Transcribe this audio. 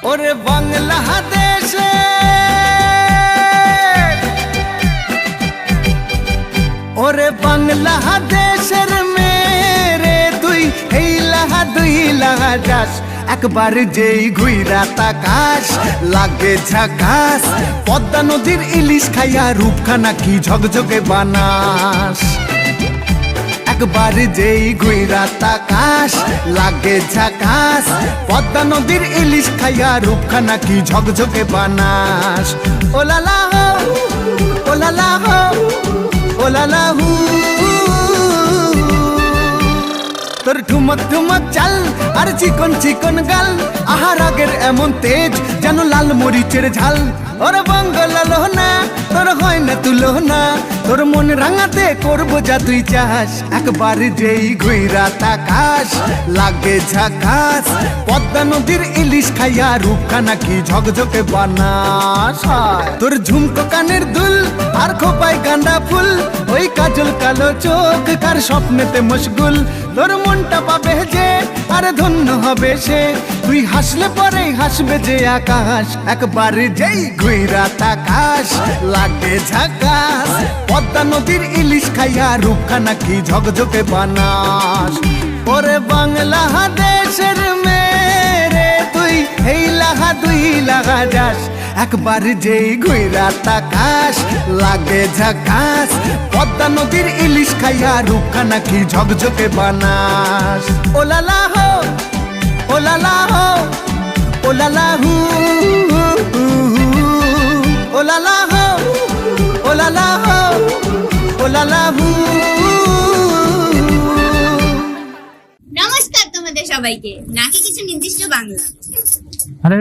ওরে বাংলাদেশে ওরে বাংলাদেশের মেরে তুই এই লাহা দুই লাহা যাস একবার যেই ঘুইরা তাকাস লাগে ঝাকাস পদ্মা নদীর ইলিশ খাইয়া রূপখানা কি ঝকঝকে বানাস একবার যেই ঘুইরা তাকাস লাগে ঝাকাস পদ্মা নদীর ইলিশ খাইয়া রূপখানা কি ঝকঝকে বানাস ওলালা হো ওলালা হো ওলালা হু তোর ঠুমক ঠুমক চাল আর চিকন চিকন গাল আহার আগের এমন তেজ যেন লাল মরিচের ঝাল ওর বঙ্গলালো না তোর হয় না তুলো না তোর মন রাঙাতে করবো যা তুই চাস একবার যেই ঘুইরা তাকাস লাগে ঝাকাস পদ্মা নদীর ইলিশ খাইয়া রূপখানা কি ঝকঝকে বানাস তোর ঝুমকো কানের দুল আর খোপায় গাঁদা ফুল ওই কাজল কালো চোখ কার স্বপ্নেতে মশগুল তোর মনটা পাবে যে আর ধন্য হবে সে তুই হাসলে পরে হাসবে যে আকাশ একবার যেই ঘুইরা তাকাস লাগে ঝাকাস পদ্মা নদীর ইলিশ খাইয়া রূপখানা কি ঝকঝকে বানাস ওরে বাংলাদেশের মেরে তুই এই লাহা দুই লাহা যাস একবার যেই ঘুইরা তাকাস লাগে ঝাকাস পদ্মা নদীর ইলিশ খাইয়া রূপখানা কি ঝকঝকে বানাস ওলালা হো ওলালা হো ওলালা হু ওলালা হো ওলালা হো ওলালা হু। নমস্কার তোমাদের সবাইকে। নাকি কিছু নির্দিষ্ট বাংলা। আরে